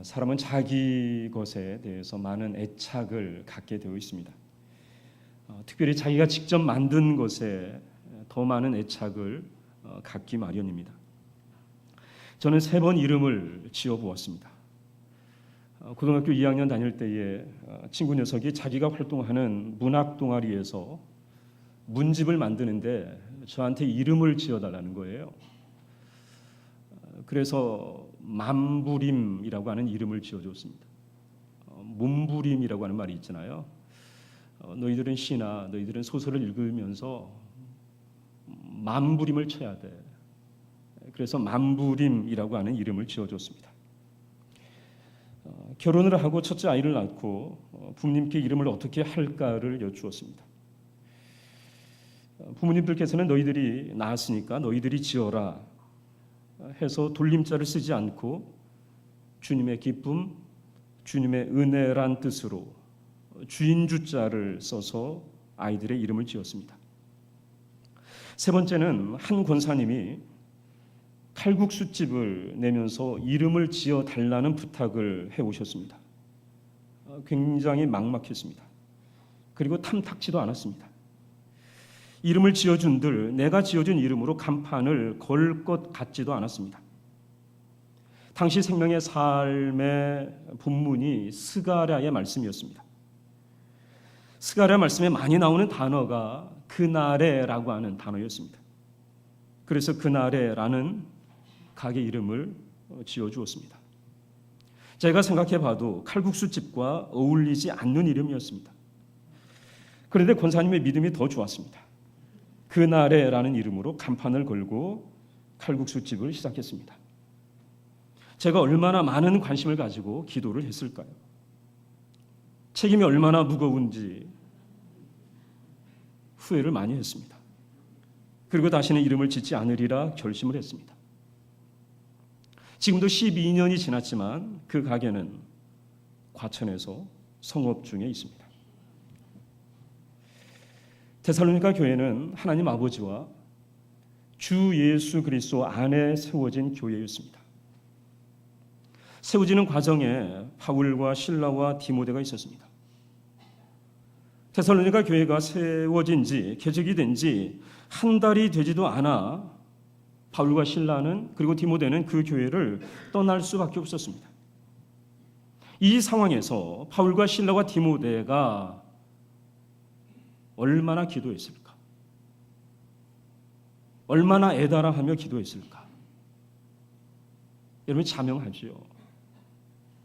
사람은 자기 것에 대해서 많은 애착을 갖게 되어 있습니다. 특별히 자기가 직접 만든 것에 더 많은 애착을 갖기 마련입니다. 저는 3번 이름을 지어보았습니다. 고등학교 2학년 다닐 때에 친구 녀석이 자기가 활동하는 문학 동아리에서 문집을 만드는데 저한테 이름을 지어달라는 거예요. 그래서 만부림이라고 하는 이름을 지어줬습니다. 몸부림이라고 하는 말이 있잖아요. 너희들은 시나 너희들은 소설을 읽으면서 만부림을 쳐야 돼. 그래서 만부림이라고 하는 이름을 지어줬습니다. 결혼을 하고 첫째 아이를 낳고 부모님께 이름을 어떻게 할까를 여쭈었습니다. 부모님들께서는 너희들이 낳았으니까 너희들이 지어라 해서 돌림자를 쓰지 않고 주님의 기쁨, 주님의 은혜란 뜻으로 주인주자를 써서 아이들의 이름을 지었습니다. 3번째는 한 권사님이 칼국수집을 내면서 이름을 지어달라는 부탁을 해오셨습니다. 굉장히 막막했습니다. 그리고 탐탁지도 않았습니다. 이름을 지어준들 내가 지어준 이름으로 간판을 걸 것 같지도 않았습니다. 당시 생명의 삶의 본문이 스가랴의 말씀이었습니다. 스가랴 말씀에 많이 나오는 단어가 그날에라고 하는 단어였습니다. 그래서 그날에라는 가게 이름을 지어주었습니다. 제가 생각해봐도 칼국수집과 어울리지 않는 이름이었습니다. 그런데 권사님의 믿음이 더 좋았습니다. 그날에라는 이름으로 간판을 걸고 칼국수집을 시작했습니다. 제가 얼마나 많은 관심을 가지고 기도를 했을까요? 책임이 얼마나 무거운지 후회를 많이 했습니다. 그리고 다시는 이름을 짓지 않으리라 결심을 했습니다. 지금도 12년이 지났지만 그 가게는 과천에서 성업 중에 있습니다. 데살로니가 교회는 하나님 아버지와 주 예수 그리스도 안에 세워진 교회였습니다. 세워지는 과정에 바울과 실라와 디모데가 있었습니다. 데살로니가 교회가 세워진 지, 개척이 된 지 한 달이 되지도 않아 바울과 실라는 그리고 디모데는 그 교회를 떠날 수밖에 없었습니다. 이 상황에서 바울과 실라와 디모데가 얼마나 기도했을까? 얼마나 애달아하며 기도했을까? 여러분 자명하지요.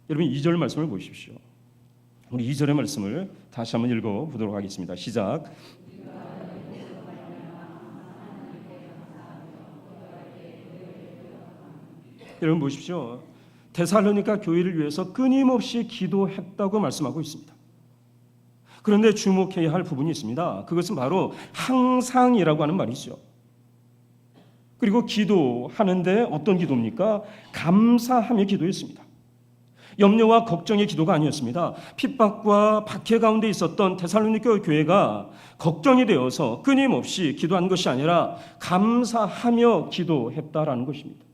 여러분 2절 말씀을 보십시오. 우리 2절의 말씀을 다시 한번 읽어보도록 하겠습니다. 시작. 여러분 보십시오. 데살로니가 교회를 위해서 끊임없이 기도했다고 말씀하고 있습니다. 그런데 주목해야 할 부분이 있습니다. 그것은 바로 항상이라고 하는 말이죠. 그리고 기도하는데 어떤 기도입니까? 감사하며 기도했습니다. 염려와 걱정의 기도가 아니었습니다. 핍박과 박해 가운데 있었던 데살로니가 교회가 걱정이 되어서 끊임없이 기도한 것이 아니라 감사하며 기도했다라는 것입니다.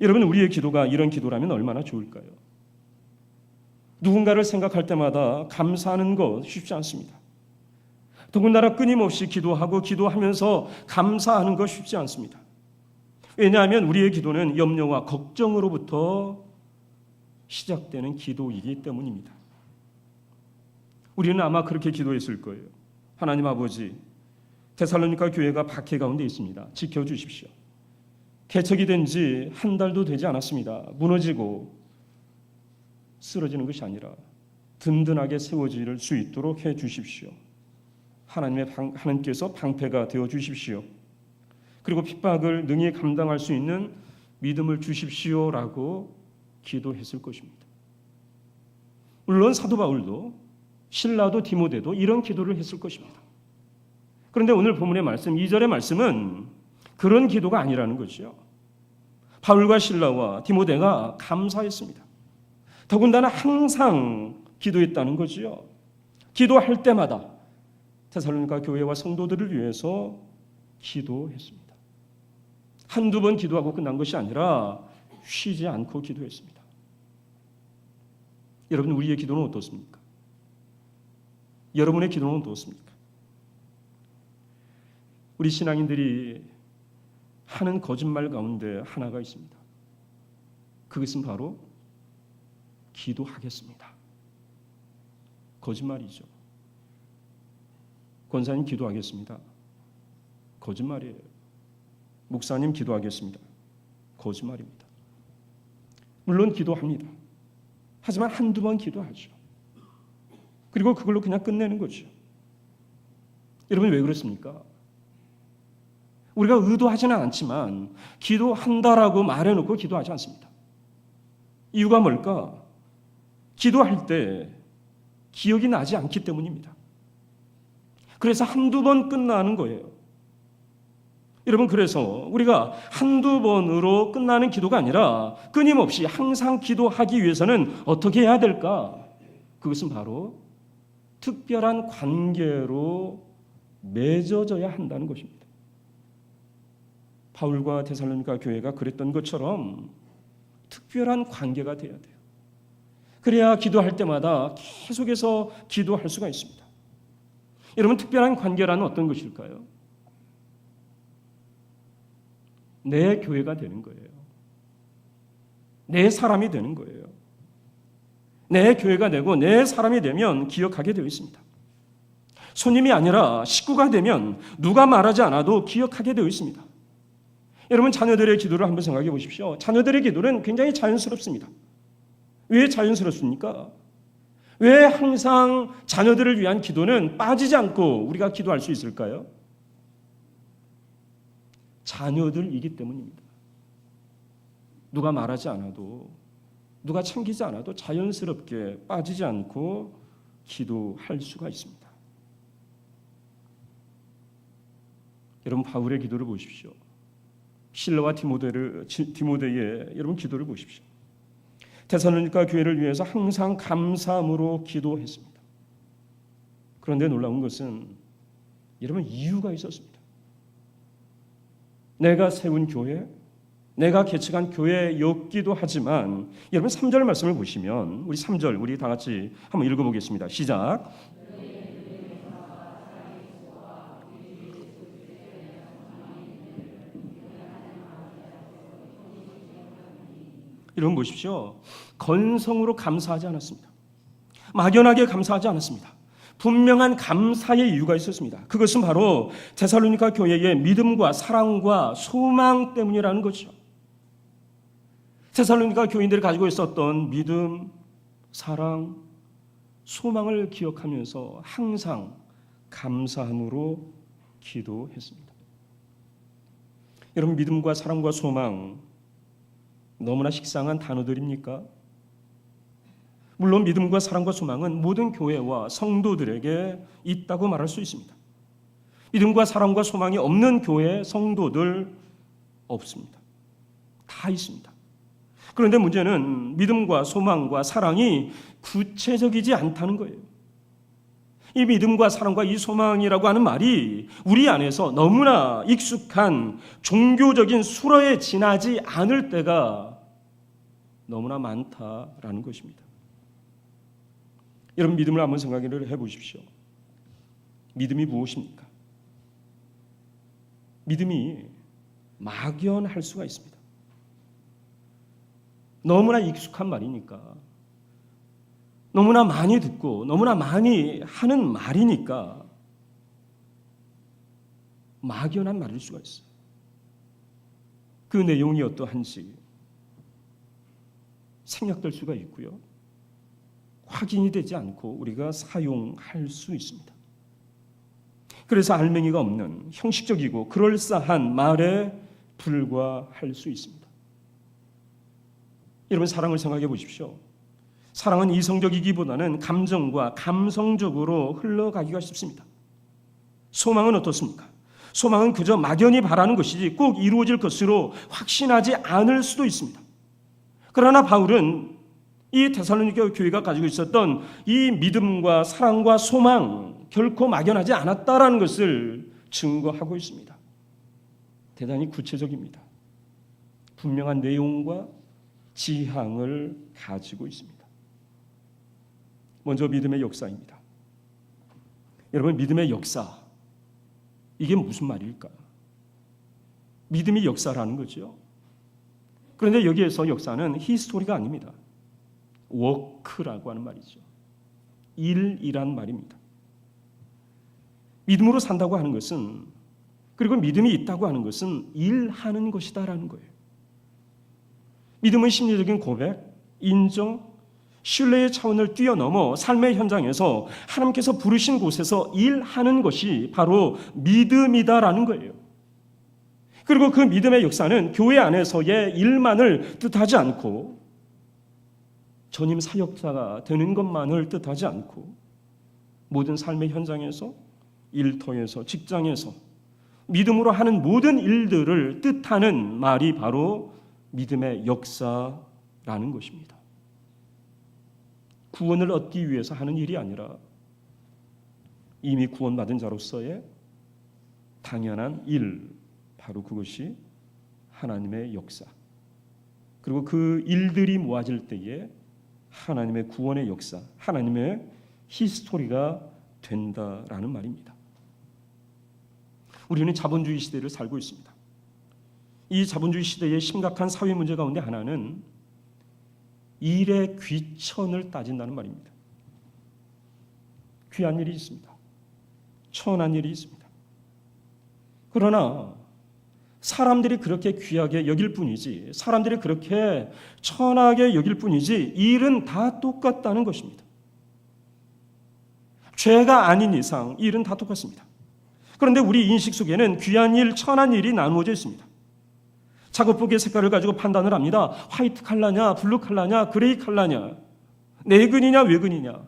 여러분 우리의 기도가 이런 기도라면 얼마나 좋을까요? 누군가를 생각할 때마다 감사하는 것 쉽지 않습니다. 더군다나 끊임없이 기도하고 기도하면서 감사하는 것 쉽지 않습니다. 왜냐하면 우리의 기도는 염려와 걱정으로부터 시작되는 기도이기 때문입니다. 우리는 아마 그렇게 기도했을 거예요. 하나님 아버지, 데살로니가 교회가 박해 가운데 있습니다. 지켜주십시오. 개척이 된 지 한 달도 되지 않았습니다. 무너지고 쓰러지는 것이 아니라 든든하게 세워질 수 있도록 해 주십시오. 하나님께서 방패가 되어 주십시오. 그리고 핍박을 능히 감당할 수 있는 믿음을 주십시오라고 기도했을 것입니다. 물론 사도 바울도 실라도 디모데도 이런 기도를 했을 것입니다. 그런데 오늘 본문의 말씀 2절의 말씀은 그런 기도가 아니라는 거죠. 바울과 실라와 디모데가 감사했습니다. 더군다나 항상 기도했다는 거지요. 기도할 때마다 데살로니가 교회와 성도들을 위해서 기도했습니다. 한두 번 기도하고 끝난 것이 아니라 쉬지 않고 기도했습니다. 여러분, 우리의 기도는 어떻습니까? 여러분의 기도는 어떻습니까? 우리 신앙인들이 하는 거짓말 가운데 하나가 있습니다. 그것은 바로 기도하겠습니다. 거짓말이죠. 권사님 기도하겠습니다. 거짓말이에요. 목사님 기도하겠습니다. 거짓말입니다. 물론 기도합니다. 하지만 한두 번 기도하죠. 그리고 그걸로 그냥 끝내는 거죠. 여러분, 왜 그렇습니까? 우리가 의도하지는 않지만 기도한다라고 말해놓고 기도하지 않습니다. 이유가 뭘까? 기도할 때 기억이 나지 않기 때문입니다. 그래서 한두 번 끝나는 거예요. 여러분, 그래서 우리가 한두 번으로 끝나는 기도가 아니라 끊임없이 항상 기도하기 위해서는 어떻게 해야 될까? 그것은 바로 특별한 관계로 맺어져야 한다는 것입니다. 바울과 데살로니가 교회가 그랬던 것처럼 특별한 관계가 돼야 돼요. 그래야 기도할 때마다 계속해서 기도할 수가 있습니다. 여러분, 특별한 관계란 어떤 것일까요? 내 교회가 되는 거예요. 내 사람이 되는 거예요. 내 교회가 되고 내 사람이 되면 기억하게 되어 있습니다. 손님이 아니라 식구가 되면 누가 말하지 않아도 기억하게 되어 있습니다. 여러분, 자녀들의 기도를 한번 생각해 보십시오. 자녀들의 기도는 굉장히 자연스럽습니다. 왜 자연스럽습니까? 왜 항상 자녀들을 위한 기도는 빠지지 않고 우리가 기도할 수 있을까요? 자녀들이기 때문입니다. 누가 말하지 않아도, 누가 챙기지 않아도 자연스럽게 빠지지 않고 기도할 수가 있습니다. 여러분, 바울의 기도를 보십시오. 실라와 디모데의 여러분 기도를 보십시오. 데살로니가 교회를 위해서 항상 감사함으로 기도했습니다. 그런데 놀라운 것은 여러분, 이유가 있었습니다. 내가 세운 교회, 내가 개척한 교회였기도 하지만 여러분 3절 말씀을 보시면 우리 3절 우리 다 같이 한번 읽어보겠습니다. 시작. 여러분 보십시오. 건성으로 감사하지 않았습니다. 막연하게 감사하지 않았습니다. 분명한 감사의 이유가 있었습니다. 그것은 바로 데살로니가 교회의 믿음과 사랑과 소망 때문이라는 거죠. 데살로니가 교인들이 가지고 있었던 믿음, 사랑, 소망을 기억하면서 항상 감사함으로 기도했습니다. 여러분, 믿음과 사랑과 소망 너무나 식상한 단어들입니까? 물론 믿음과 사랑과 소망은 모든 교회와 성도들에게 있다고 말할 수 있습니다. 믿음과 사랑과 소망이 없는 교회, 성도들 없습니다. 다 있습니다. 그런데 문제는 믿음과 소망과 사랑이 구체적이지 않다는 거예요. 이 믿음과 사랑과 이 소망이라고 하는 말이 우리 안에서 너무나 익숙한 종교적인 수로에 지나지 않을 때가 너무나 많다라는 것입니다. 여러분, 믿음을 한번 생각을 해보십시오. 믿음이 무엇입니까? 믿음이 막연할 수가 있습니다. 너무나 익숙한 말이니까, 너무나 많이 듣고 너무나 많이 하는 말이니까 막연한 말일 수가 있어요. 그 내용이 어떠한지 생략될 수가 있고요. 확인이 되지 않고 우리가 사용할 수 있습니다. 그래서 알맹이가 없는 형식적이고 그럴싸한 말에 불과할 수 있습니다. 여러분, 사랑을 생각해 보십시오. 사랑은 이성적이기보다는 감정과 감성적으로 흘러가기가 쉽습니다. 소망은 어떻습니까? 소망은 그저 막연히 바라는 것이지 꼭 이루어질 것으로 확신하지 않을 수도 있습니다. 그러나 바울은 이 데살로니가 교회가 가지고 있었던 이 믿음과 사랑과 소망 결코 막연하지 않았다라는 것을 증거하고 있습니다. 대단히 구체적입니다. 분명한 내용과 지향을 가지고 있습니다. 먼저 믿음의 역사입니다. 여러분, 믿음의 역사, 이게 무슨 말일까? 믿음이 역사라는 거죠. 그런데 여기에서 역사는 히스토리가 아닙니다. 워크라고 하는 말이죠. 일이란 말입니다. 믿음으로 산다고 하는 것은, 그리고 믿음이 있다고 하는 것은 일하는 것이다라는 거예요. 믿음은 심리적인 고백, 인정, 신뢰의 차원을 뛰어넘어 삶의 현장에서 하나님께서 부르신 곳에서 일하는 것이 바로 믿음이다라는 거예요. 그리고 그 믿음의 역사는 교회 안에서의 일만을 뜻하지 않고 전임 사역자가 되는 것만을 뜻하지 않고 모든 삶의 현장에서, 일터에서, 직장에서 믿음으로 하는 모든 일들을 뜻하는 말이 바로 믿음의 역사라는 것입니다. 구원을 얻기 위해서 하는 일이 아니라 이미 구원받은 자로서의 당연한 일, 바로 그것이 하나님의 역사. 그리고 그 일들이 모아질 때에 하나님의 구원의 역사, 하나님의 히스토리가 된다라는 말입니다. 우리는 자본주의 시대를 살고 있습니다. 이 자본주의 시대의 심각한 사회 문제 가운데 하나는 일의 귀천을 따진다는 말입니다. 귀한 일이 있습니다. 천한 일이 있습니다. 그러나 사람들이 그렇게 귀하게 여길 뿐이지, 사람들이 그렇게 천하게 여길 뿐이지 일은 다 똑같다는 것입니다. 죄가 아닌 이상 일은 다 똑같습니다. 그런데 우리 인식 속에는 귀한 일, 천한 일이 나누어져 있습니다. 작업복의 색깔을 가지고 판단을 합니다. 화이트 컬러냐, 블루 컬러냐, 그레이 컬러냐, 내근이냐, 외근이냐,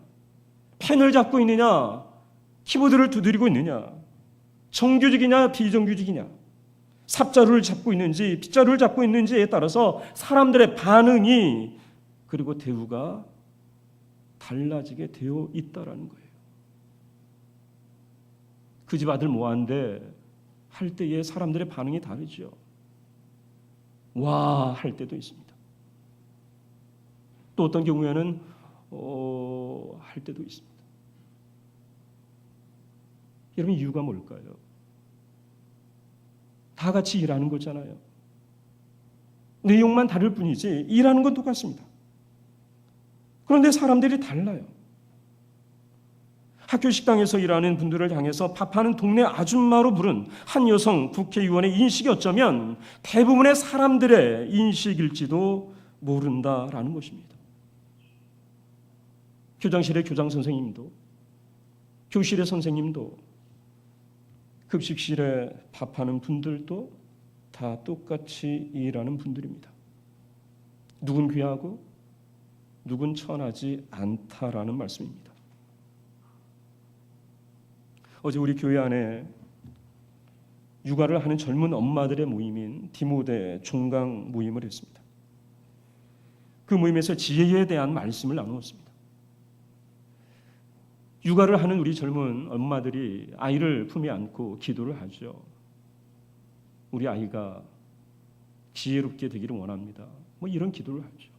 펜을 잡고 있느냐, 키보드를 두드리고 있느냐, 정규직이냐, 비정규직이냐, 삽자루를 잡고 있는지, 빗자루를 잡고 있는지에 따라서 사람들의 반응이, 그리고 대우가 달라지게 되어 있다라는 거예요. 그 집 아들 뭐한데 할 때에 사람들의 반응이 다르죠. 와 할 때도 있습니다. 또 어떤 경우에는 할 때도 있습니다. 여러분, 이유가 뭘까요? 다 같이 일하는 거잖아요. 내용만 다를 뿐이지 일하는 건 똑같습니다. 그런데 사람들이 달라요. 학교 식당에서 일하는 분들을 향해서 밥하는 동네 아줌마로 부른 한 여성 국회의원의 인식이 어쩌면 대부분의 사람들의 인식일지도 모른다라는 것입니다. 교장실의 교장 선생님도, 교실의 선생님도, 급식실에 밥하는 분들도 다 똑같이 일하는 분들입니다. 누군 귀하고 누군 천하지 않다라는 말씀입니다. 어제 우리 교회 안에 육아를 하는 젊은 엄마들의 모임인 디모데 종강 모임을 했습니다. 그 모임에서 지혜에 대한 말씀을 나누었습니다. 육아를 하는 우리 젊은 엄마들이 아이를 품에 안고 기도를 하죠. 우리 아이가 지혜롭게 되기를 원합니다. 이런 기도를 하죠.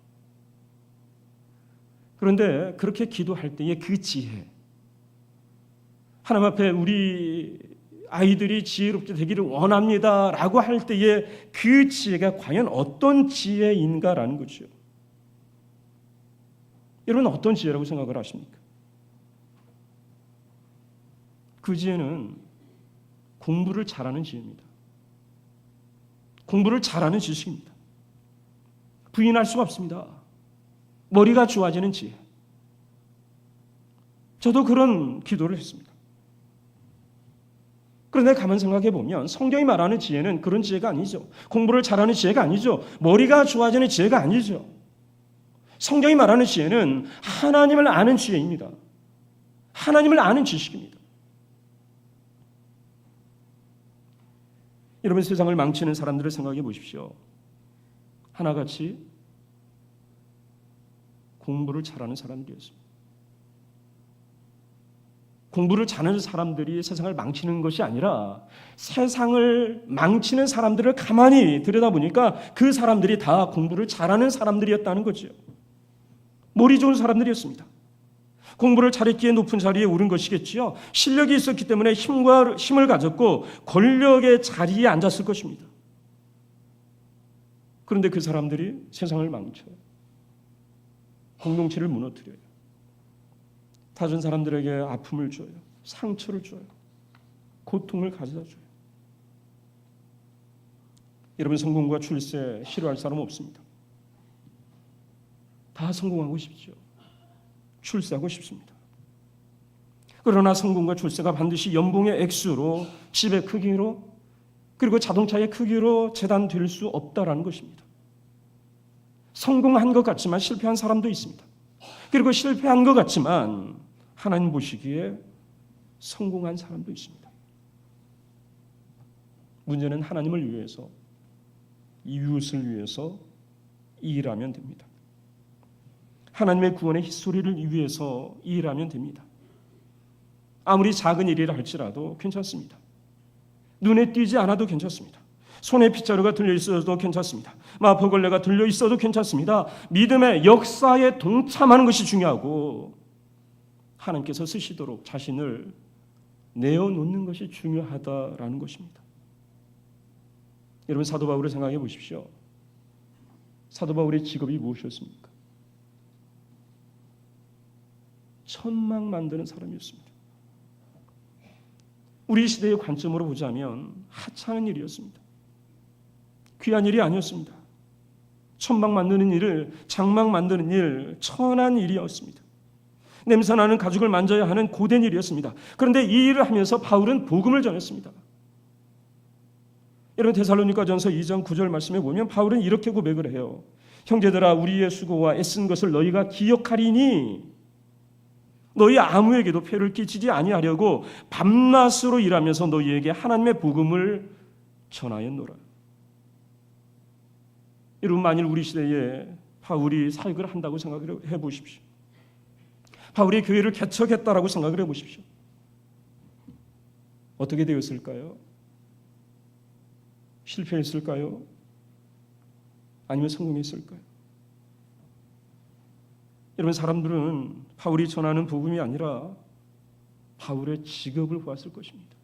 그런데 그렇게 기도할 때에 그 지혜, 하나님 앞에 우리 아이들이 지혜롭게 되기를 원합니다라고 할 때에 그 지혜가 과연 어떤 지혜인가라는 거죠. 여러분, 어떤 지혜라고 생각을 하십니까? 그 지혜는 공부를 잘하는 지혜입니다. 공부를 잘하는 지식입니다. 부인할 수가 없습니다. 머리가 좋아지는 지혜. 저도 그런 기도를 했습니다. 그런데 가만 생각해 보면 성경이 말하는 지혜는 그런 지혜가 아니죠. 공부를 잘하는 지혜가 아니죠. 머리가 좋아지는 지혜가 아니죠. 성경이 말하는 지혜는 하나님을 아는 지혜입니다. 하나님을 아는 지식입니다. 여러분, 세상을 망치는 사람들을 생각해 보십시오. 하나같이 공부를 잘하는 사람들이었습니다. 공부를 잘하는 사람들이 세상을 망치는 것이 아니라 세상을 망치는 사람들을 가만히 들여다보니까 그 사람들이 다 공부를 잘하는 사람들이었다는 거죠. 머리 좋은 사람들이었습니다. 공부를 잘했기에 높은 자리에 오른 것이겠지요. 실력이 있었기 때문에 힘을 가졌고 권력의 자리에 앉았을 것입니다. 그런데 그 사람들이 세상을 망쳐요. 공동체를 무너뜨려요. 다른 사람들에게 아픔을 줘요. 상처를 줘요. 고통을 가져다 줘요. 여러분, 성공과 출세 싫어할 사람 없습니다. 다 성공하고 싶죠. 출세하고 싶습니다. 그러나 성공과 출세가 반드시 연봉의 액수로, 집의 크기로, 그리고 자동차의 크기로 재단될 수 없다라는 것입니다. 성공한 것 같지만 실패한 사람도 있습니다. 그리고 실패한 것 같지만 하나님 보시기에 성공한 사람도 있습니다. 문제는 하나님을 위해서, 이웃을 위해서 일하면 됩니다. 하나님의 구원의 휘소리를 위해서 일하면 됩니다. 아무리 작은 일이라 할지라도 괜찮습니다. 눈에 띄지 않아도 괜찮습니다. 손에 빗자루가 들려 있어도 괜찮습니다. 마포걸레가 들려 있어도 괜찮습니다. 믿음의 역사에 동참하는 것이 중요하고 하나님께서 쓰시도록 자신을 내어놓는 것이 중요하다라는 것입니다. 여러분, 사도 바울을 생각해 보십시오. 사도 바울의 직업이 무엇이었습니까? 천막 만드는 사람이었습니다. 우리 시대의 관점으로 보자면 하찮은 일이었습니다. 귀한 일이 아니었습니다. 천막 만드는 일을, 장막 만드는 일, 천한 일이었습니다. 냄새나는 가죽을 만져야 하는 고된 일이었습니다. 그런데 이 일을 하면서 바울은 복음을 전했습니다. 여러분, 데살로니가전서 2장 9절 말씀에 보면 바울은 이렇게 고백을 해요. 형제들아, 우리의 수고와 애쓴 것을 너희가 기억하리니 너희 아무에게도 폐를 끼치지 아니하려고 밤낮으로 일하면서 너희에게 하나님의 복음을 전하였노라. 여러분, 만일 우리 시대에 바울이 사역을 한다고 생각을 해보십시오. 바울이 교회를 개척했다라고 생각을 해보십시오. 어떻게 되었을까요? 실패했을까요? 아니면 성공했을까요? 여러분, 사람들은 바울이 전하는 복음이 아니라 바울의 직업을 보았을 것입니다.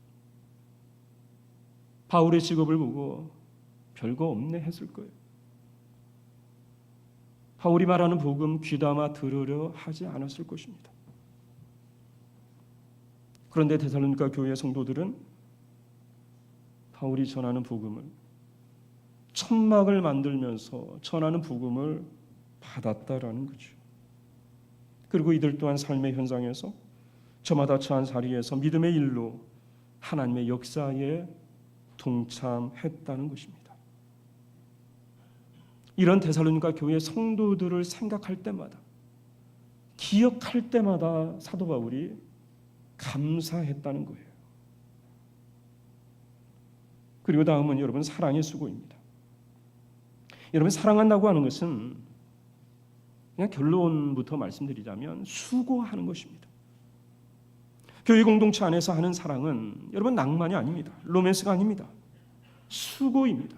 바울의 직업을 보고 별거 없네 했을 거예요. 바울이 말하는 복음 귀담아 들으려 하지 않았을 것입니다. 그런데 데살로니가 교회 성도들은 바울이 전하는 복음을, 천막을 만들면서 전하는 복음을 받았다라는 거죠. 그리고 이들 또한 삶의 현장에서 저마다 처한 자리에서 믿음의 일로 하나님의 역사에 동참했다는 것입니다. 이런 데살로니가 교회 성도들을 생각할 때마다, 기억할 때마다 사도 바울이 감사했다는 거예요. 그리고 다음은 여러분, 사랑의 수고입니다. 여러분, 사랑한다고 하는 것은 그냥 결론부터 말씀드리자면 수고하는 것입니다. 교회 공동체 안에서 하는 사랑은 여러분 낭만이 아닙니다. 로맨스가 아닙니다. 수고입니다.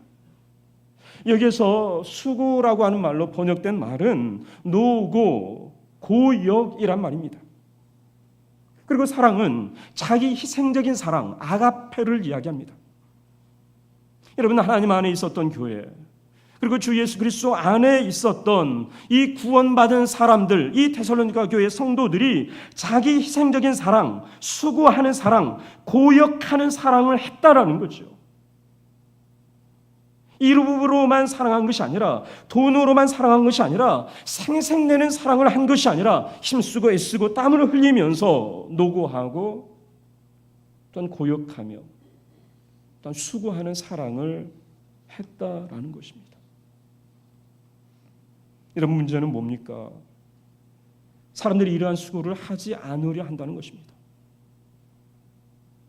여기에서 수고라고 하는 말로 번역된 말은 노고, 고역이란 말입니다. 그리고 사랑은 자기 희생적인 사랑, 아가페를 이야기합니다. 여러분, 하나님 안에 있었던 교회, 그리고 주 예수 그리스도 안에 있었던 이 구원받은 사람들, 이 데살로니가 교회 성도들이 자기 희생적인 사랑, 수고하는 사랑, 고역하는 사랑을 했다라는 거죠. 이름으로만 사랑한 것이 아니라, 돈으로만 사랑한 것이 아니라, 생색내는 사랑을 한 것이 아니라 힘쓰고 애쓰고 땀을 흘리면서 노고하고 또한 고역하며 또한 수고하는 사랑을 했다라는 것입니다. 이런 문제는 뭡니까? 사람들이 이러한 수고를 하지 않으려 한다는 것입니다.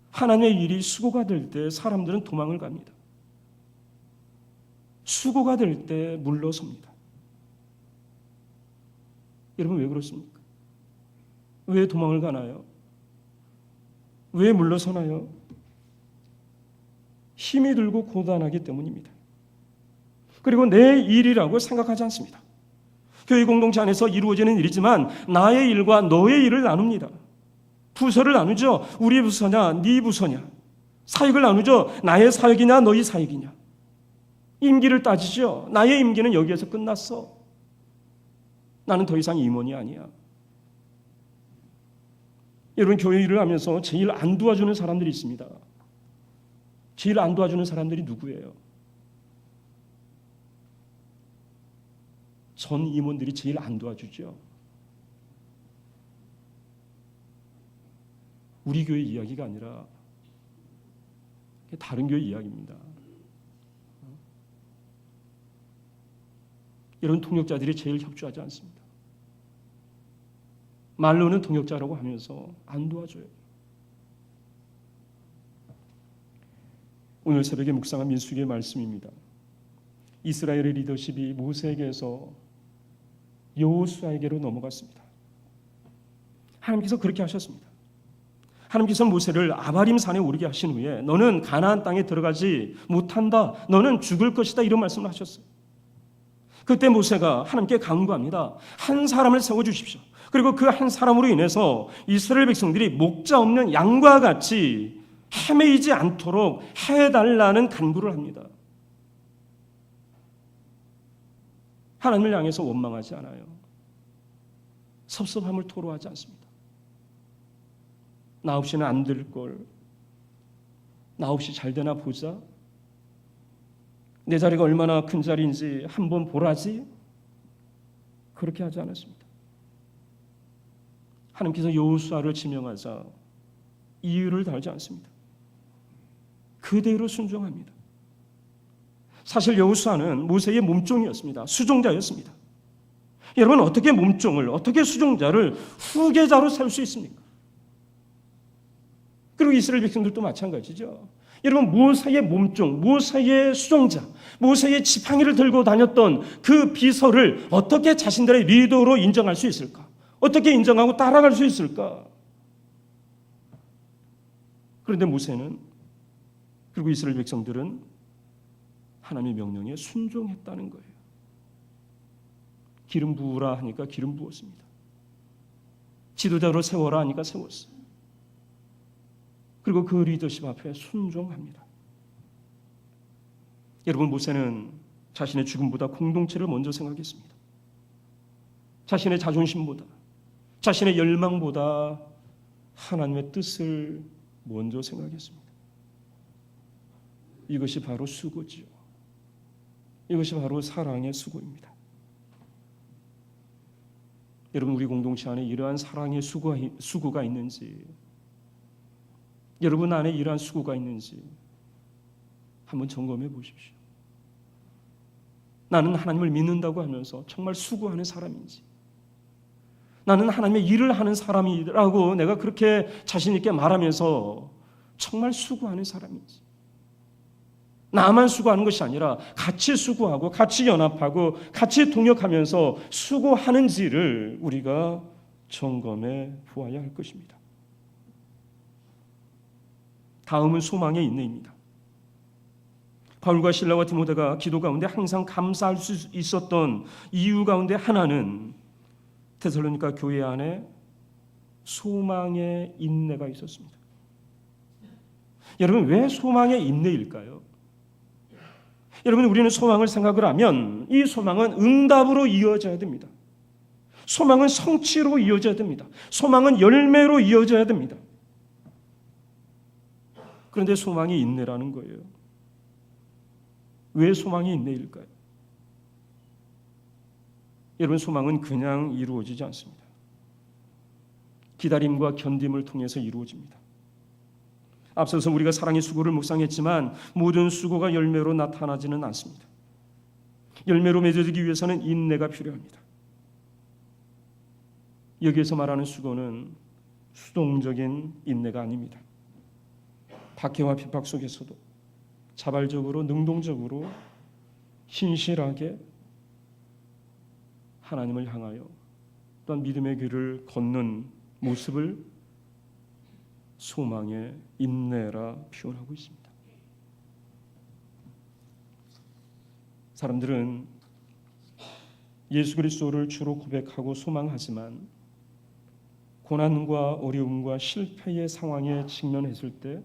하나님의 일이 수고가 될 때 사람들은 도망을 갑니다. 수고가 될 때 물러섭니다. 여러분, 왜 그렇습니까? 왜 도망을 가나요? 왜 물러서나요? 힘이 들고 고단하기 때문입니다. 그리고 내 일이라고 생각하지 않습니다. 교회 공동체 안에서 이루어지는 일이지만 나의 일과 너의 일을 나눕니다. 부서를 나누죠. 우리 부서냐 네 부서냐. 사역을 나누죠. 나의 사역이냐 너희 사역이냐. 임기를 따지죠. 나의 임기는 여기에서 끝났어. 나는 더 이상 임원이 아니야. 여러분, 교회 일을 하면서 제일 안 도와주는 사람들이 있습니다. 제일 안 도와주는 사람들이 누구예요? 전 임원들이 제일 안 도와주죠. 우리 교회 이야기가 아니라 다른 교회 이야기입니다. 이런 통역자들이 제일 협조하지 않습니다. 말로는 통역자라고 하면서 안 도와줘요. 오늘 새벽에 묵상한 민수기의 말씀입니다. 이스라엘의 리더십이 모세에게서 여호수아에게로 넘어갔습니다. 하나님께서 그렇게 하셨습니다. 하나님께서 모세를 아바림 산에 오르게 하신 후에 너는 가나안 땅에 들어가지 못한다. 너는 죽을 것이다. 이런 말씀을 하셨어요. 그때 모세가 하나님께 간구합니다. 한 사람을 세워주십시오. 그리고 그 한 사람으로 인해서 이스라엘 백성들이 목자 없는 양과 같이 헤매이지 않도록 해달라는 간구를 합니다. 하나님을 향해서 원망하지 않아요. 섭섭함을 토로하지 않습니다. 나 없이는 안 될 걸. 나 없이 잘 되나 보자. 내 자리가 얼마나 큰 자리인지 한번 보라지. 그렇게 하지 않았습니다. 하나님께서 여호수아를 지명하자 이유를 달지 않습니다. 그대로 순종합니다. 사실 여호수아는 모세의 몸종이었습니다. 수종자였습니다. 여러분, 어떻게 몸종을, 어떻게 수종자를 후계자로 세울 수 있습니까? 그리고 이스라엘 백성들도 마찬가지죠. 여러분, 모세의 몸종, 모세의 수종자, 모세의 지팡이를 들고 다녔던 그 비서를 어떻게 자신들의 리더로 인정할 수 있을까? 어떻게 인정하고 따라갈 수 있을까? 그런데 모세는, 그리고 이스라엘 백성들은 하나님의 명령에 순종했다는 거예요. 기름 부으라 하니까 기름 부었습니다. 지도자로 세워라 하니까 세웠어요. 그리고 그 리더십 앞에 순종합니다. 여러분, 모세는 자신의 죽음보다 공동체를 먼저 생각했습니다. 자신의 자존심보다, 자신의 열망보다 하나님의 뜻을 먼저 생각했습니다. 이것이 바로 수고지요. 이것이 바로 사랑의 수고입니다. 여러분, 우리 공동체 안에 이러한 사랑의 수고가 있는지, 여러분 안에 이러한 수고가 있는지 한번 점검해 보십시오. 나는 하나님을 믿는다고 하면서 정말 수고하는 사람인지, 나는 하나님의 일을 하는 사람이라고 내가 그렇게 자신 있게 말하면서 정말 수고하는 사람인지, 나만 수고하는 것이 아니라 같이 수고하고 같이 연합하고 같이 동역하면서 수고하는지를 우리가 점검해 보아야 할 것입니다. 다음은 소망의 인내입니다. 바울과 실라와 디모데가 기도 가운데 항상 감사할 수 있었던 이유 가운데 하나는 데살로니가 교회 안에 소망의 인내가 있었습니다. 여러분, 왜 소망의 인내일까요? 여러분, 우리는 소망을 생각을 하면 이 소망은 응답으로 이어져야 됩니다. 소망은 성취로 이어져야 됩니다. 소망은 열매로 이어져야 됩니다. 그런데 소망이 인내라는 거예요. 왜 소망이 인내일까요? 여러분, 소망은 그냥 이루어지지 않습니다. 기다림과 견딤을 통해서 이루어집니다. 앞서서 우리가 사랑의 수고를 묵상했지만 모든 수고가 열매로 나타나지는 않습니다. 열매로 맺어지기 위해서는 인내가 필요합니다. 여기에서 말하는 수고는 수동적인 인내가 아닙니다. 박해와 핍박 속에서도 자발적으로, 능동적으로, 신실하게 하나님을 향하여 또한 믿음의 길을 걷는 모습을 소망의 인내라 표현하고 있습니다. 사람들은 예수 그리스도를 주로 고백하고 소망하지만 고난과 어려움과 실패의 상황에 직면했을 때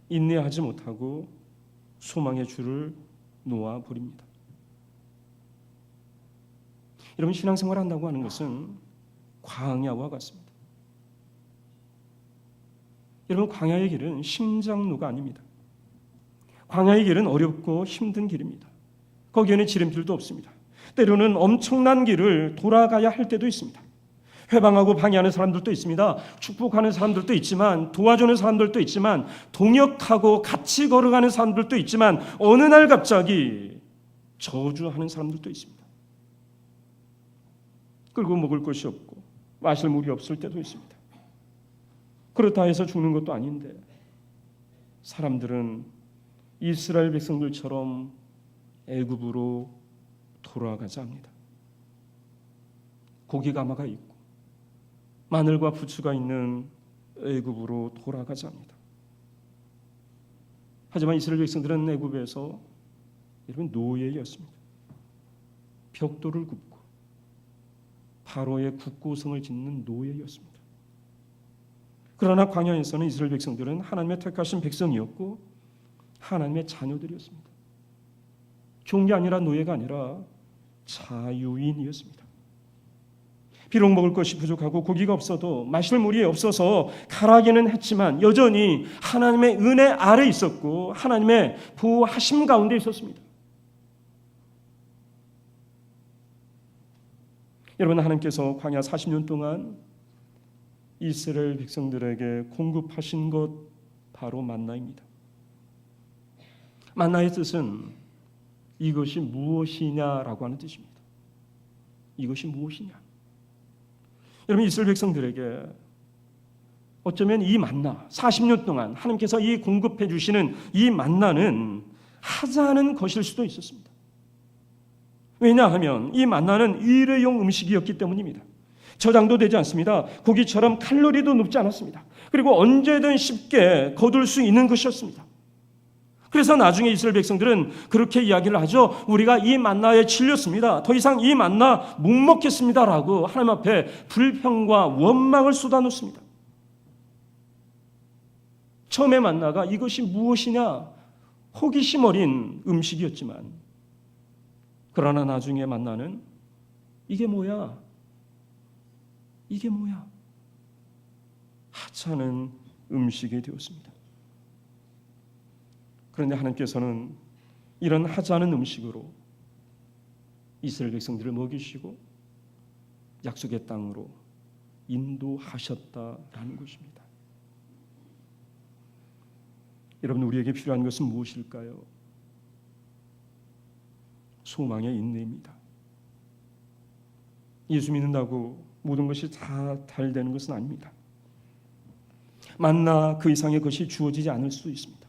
인내하지 못하고 소망의 줄을 놓아버립니다. 여러분, 신앙생활을 한다고 하는 것은 광야와 같습니다. 여러분, 광야의 길은 심장로가 아닙니다. 광야의 길은 어렵고 힘든 길입니다. 거기에는 지름길도 없습니다. 때로는 엄청난 길을 돌아가야 할 때도 있습니다. 회방하고 방해하는 사람들도 있습니다. 축복하는 사람들도 있지만, 도와주는 사람들도 있지만, 동역하고 같이 걸어가는 사람들도 있지만, 어느 날 갑자기 저주하는 사람들도 있습니다. 끌고 먹을 것이 없고 마실 물이 없을 때도 있습니다. 그렇다 해서 죽는 것도 아닌데 사람들은 이스라엘 백성들처럼 애굽으로 돌아가자 합니다. 고기가마가 있고 마늘과 부추가 있는 애굽으로 돌아가자 합니다. 하지만 이스라엘 백성들은 애굽에서 여러분 노예였습니다. 벽돌을 굽고 바로의 국고성을 짓는 노예였습니다. 그러나 광야에서는 이스라엘 백성들은 하나님의 택하신 백성이었고 하나님의 자녀들이었습니다. 종이 아니라 노예가 아니라 자유인이었습니다. 비록 먹을 것이 부족하고 고기가 없어도 마실 물이 없어서 가라기는 했지만 여전히 하나님의 은혜 아래 있었고 하나님의 보호하심 가운데 있었습니다. 여러분, 하나님께서 광야 40년 동안 이스라엘 백성들에게 공급하신 것 바로 만나입니다. 만나의 뜻은 이것이 무엇이냐라고 하는 뜻입니다. 이것이 무엇이냐? 여러분, 이스라엘 백성들에게 어쩌면 이 만나 40년 동안 하나님께서 이 공급해 주시는 이 만나는 하찮은 것일 수도 있었습니다. 왜냐하면 이 만나는 일회용 음식이었기 때문입니다. 저장도 되지 않습니다. 고기처럼 칼로리도 높지 않았습니다. 그리고 언제든 쉽게 거둘 수 있는 것이었습니다. 그래서 나중에 이스라엘 백성들은 그렇게 이야기를 하죠. 우리가 이 만나에 질렸습니다. 더 이상 이 만나 못 먹겠습니다라고 하나님 앞에 불평과 원망을 쏟아놓습니다. 처음에 만나가 이것이 무엇이냐 호기심 어린 음식이었지만 그러나 나중에 만나는 이게 뭐야? 이게 뭐야? 하찮은 음식이 되었습니다. 그런데 하나님께서는 이런 하찮은 음식으로 이스라엘 백성들을 먹이시고 약속의 땅으로 인도하셨다라는 것입니다. 여러분, 우리에게 필요한 것은 무엇일까요? 소망의 인내입니다. 예수 믿는다고 모든 것이 다 달되는 것은 아닙니다. 만나 그 이상의 것이 주어지지 않을 수도 있습니다.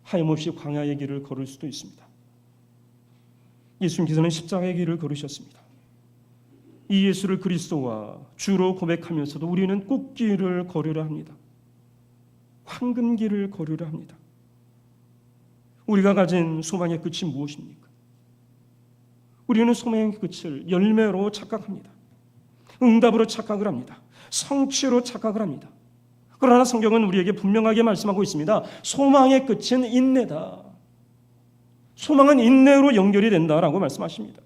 하염없이 광야의 길을 걸을 수도 있습니다. 예수님께서는 십자가의 길을 걸으셨습니다. 이 예수를 그리스도와 주로 고백하면서도 우리는 꽃길을 걸으려 합니다. 황금길을 걸으려 합니다. 우리가 가진 소망의 끝이 무엇입니까? 우리는 소망의 끝을 열매로 착각합니다. 응답으로 착각을 합니다. 성취로 착각을 합니다. 그러나 성경은 우리에게 분명하게 말씀하고 있습니다. 소망의 끝은 인내다. 소망은 인내로 연결이 된다라고 말씀하십니다.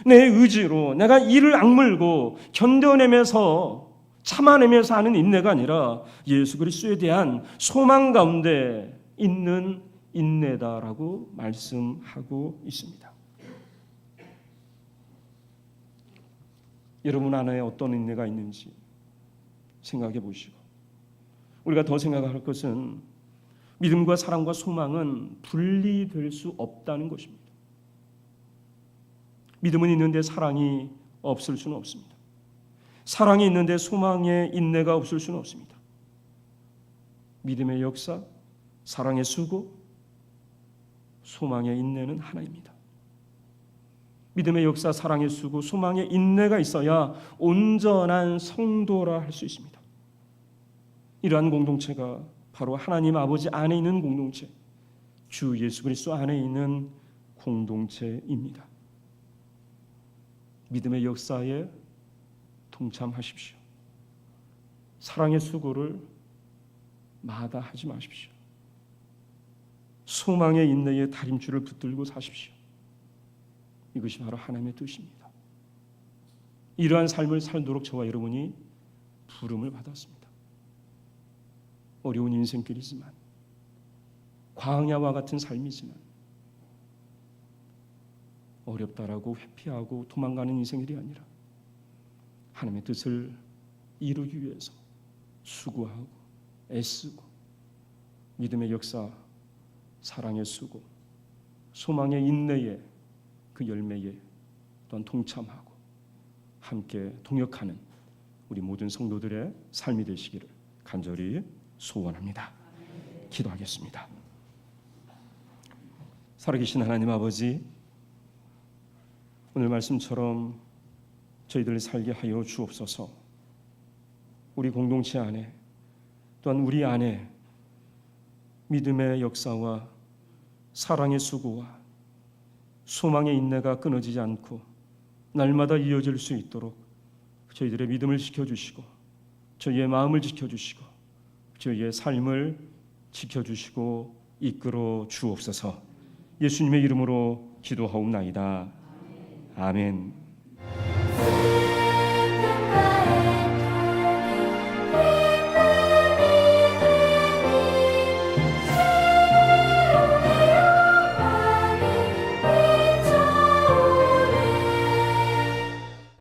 내 의지로 내가 이를 악물고 견뎌내면서 참아내면서 하는 인내가 아니라 예수 그리스도에 대한 소망 가운데 있는 인내다라고 말씀하고 있습니다. 여러분 안에 어떤 인내가 있는지 생각해 보시고 우리가 더 생각할 것은 믿음과 사랑과 소망은 분리될 수 없다는 것입니다. 믿음은 있는데 사랑이 없을 수는 없습니다. 사랑이 있는데 소망의 인내가 없을 수는 없습니다. 믿음의 역사, 사랑의 수고, 소망의 인내는 하나입니다. 믿음의 역사, 사랑의 수고, 소망의 인내가 있어야 온전한 성도라 할 수 있습니다. 이러한 공동체가 바로 하나님 아버지 안에 있는 공동체, 주 예수 그리스도 안에 있는 공동체입니다. 믿음의 역사에 동참하십시오. 사랑의 수고를 마다하지 마십시오. 소망의 인내의 다림줄을 붙들고 사십시오. 이것이 바로 하나님의 뜻입니다. 이러한 삶을 살도록 저와 여러분이 부름을 받았습니다. 어려운 인생길이지만, 광야와 같은 삶이지만, 어렵다라고 회피하고 도망가는 인생일이 아니라 하나님의 뜻을 이루기 위해서 수고하고 애쓰고 믿음의 역사, 사랑의 수고, 소망의 인내의 그 열매에 또한 동참하고 함께 동역하는 우리 모든 성도들의 삶이 되시기를 간절히 소원합니다. 기도하겠습니다. 살아계신 하나님 아버지, 오늘 말씀처럼 저희들 살게 하여 주옵소서. 우리 공동체 안에 또한 우리 안에 믿음의 역사와 사랑의 수고와 소망의 인내가 끊어지지 않고 날마다 이어질 수 있도록 저희들의 믿음을 지켜주시고 저희의 마음을 지켜주시고 저희의 삶을 지켜주시고 이끌어 주옵소서. 예수님의 이름으로 기도하옵나이다. 아멘.